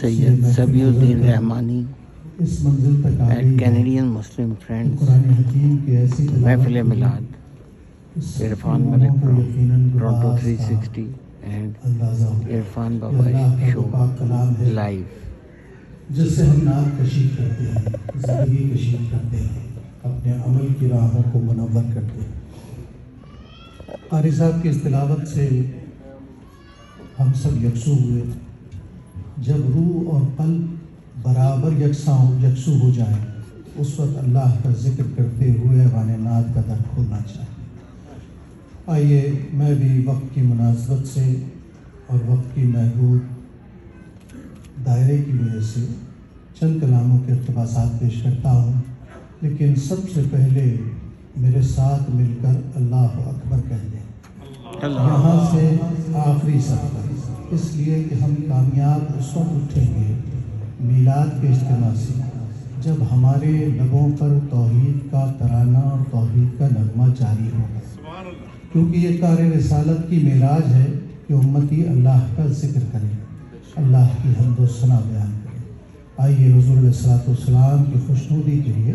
Syed Sibi Uddin Rahmani and Canadian Muslim friends محفل میلاد عرفان ملک Toronto 360 and Irfan بابا شو live, جس سے ہم نعت کشید کرتے ہیں، زندگی کشید کرتے ہیں، اپنے عمل کی راہوں کو منور کرتے ہیں۔ قاری صاحب کی اس تلاوت سے ہم سب یکسو ہوئے۔ جب روح اور قلب برابر یکسو ہو جائیں اس وقت اللہ کا ذکر کرتے ہوئے ایوان نعت کا در کھولنا چاہیے۔ آئیے میں بھی وقت کی مناسبت سے اور وقت کی محدود دائرے کی وجہ سے چند کلاموں کے اقتباسات پیش کرتا ہوں، لیکن سب سے پہلے میرے ساتھ مل کر اللہ اکبر کہہ دیں یہاں سے آخری سفر، اس لیے کہ ہم کامیاب اس وقت اٹھیں گے میلاد کے اجتماع سے جب ہمارے لبوں پر توحید کا ترانہ اور توحید کا نغمہ جاری ہوگا، کیونکہ یہ کار رسالت کی معراج ہے کہ امتی اللہ کا ذکر کرے، اللہ کی حمد و ثنا بیان کرے۔ آئیے حضور علیہ السلام کی خوشنودی کے لیے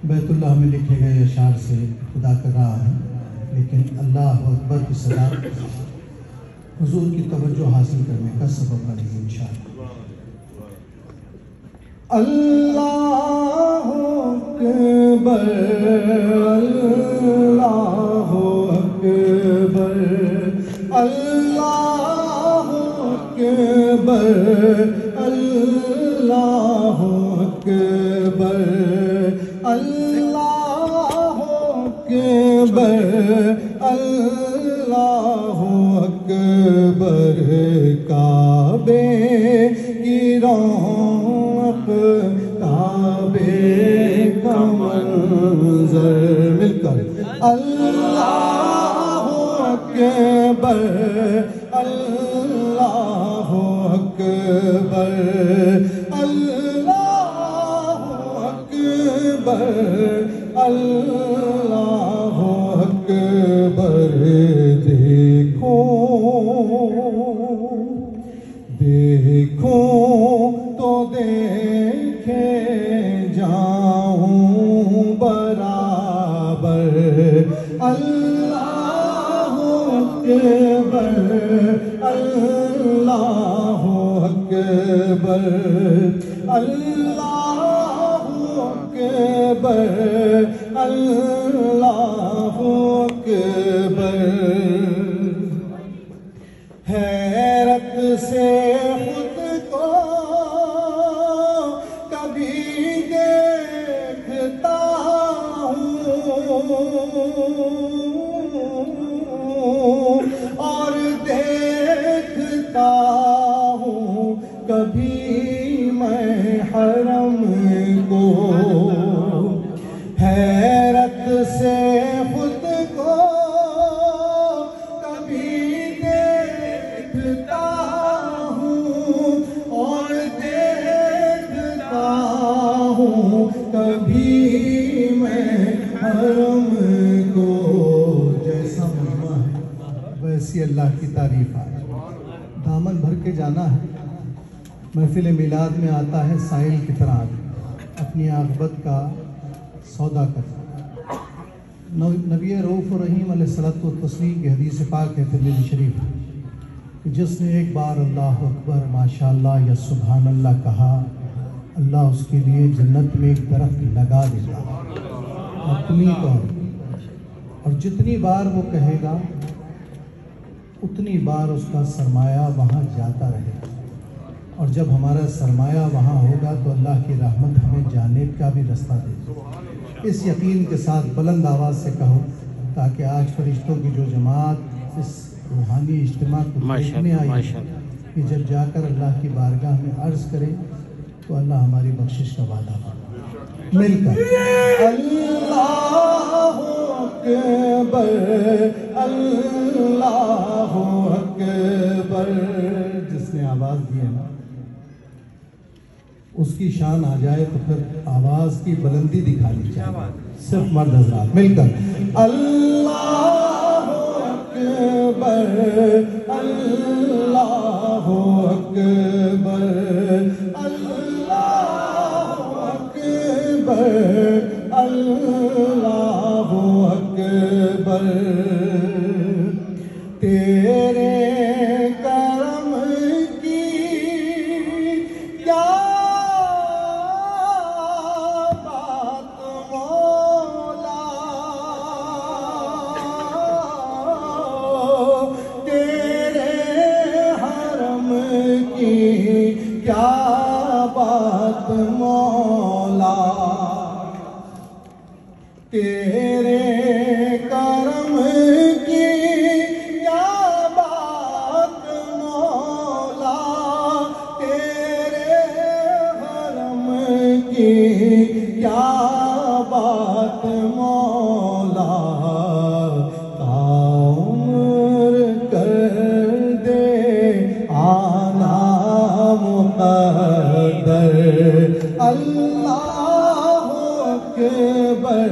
بیت اللہ میں لکھے گئے اشعار سے ابتدا کر رہا ہوں، لیکن اللہ اکبر کی صدا حضور کی توجہ حاصل کرنے کا سبب بنے گی انشاءاللہ۔ اللہ اکبر اللہ اکبر اللہ اکبر اللہ اکبر اللہ اکبر اللہ اکبر کعبے کی رونق کعبے کا منظر، مل کر اللہ اکبر اللہ اکبر اللہ اکبر اللہ اکبر۔ دیکھو دیکھو تو دیکھے جاؤں برابر، اللہ اکبر اللہ اکبر اللہ اکبر اللہ اکبر۔ حیرت سے خود کو کبھی دیکھتا ہوں اور دیکھتا ہوں کبھی میں حرم کو، حیرت سے خود کو کبھی دیکھتا ہوں اور دیکھتا ہوں کبھی میں حرم کو۔ جیسا مہمہ ہے ویسی اللہ کی تعریف ہے، دامن بھر کے جانا ہے۔ محفل میلاد میں آتا ہے سائل کی طرح اپنی عاقبت کا سودا کرتا۔ نبی رؤوف الرحیم علیہ الصلوۃ والتسلیم کی حدیث پاک ہے ترمذی شریف کہ جس نے ایک بار اللہ اکبر ماشاءاللہ یا سبحان اللہ کہا، اللہ اس کے لیے جنت میں ایک درخت لگا دیتا اپنی طور، اور جتنی بار وہ کہے گا اتنی بار اس کا سرمایہ وہاں جاتا رہے گا، اور جب ہمارا سرمایہ وہاں ہوگا تو اللہ کی رحمت ہمیں جانے کا بھی رستہ دے۔ اس یقین کے ساتھ بلند آواز سے کہو تاکہ آج فرشتوں کی جو جماعت اس روحانی اجتماع کو دیکھنے آئی کہ جب جا کر اللہ کی بارگاہ میں عرض کرے تو اللہ ہماری بخشش کا وعدہ فرمائے۔ مل کر اللہ اکبر اللہ اکبر۔ جس نے آواز دی ہے نا اس کی شان آ جائے تو پھر آواز کی بلندی دکھانی چاہیے، صرف مرد حضرات مل کر اللہ اکبر اللہ اکبر۔ کی کیا بات مولا، تیرے کرم کی کیا بات مولا، تیرے حرم کی کیا بات مولا، عمر کر دے آنا مقدر، اللہ اکبر۔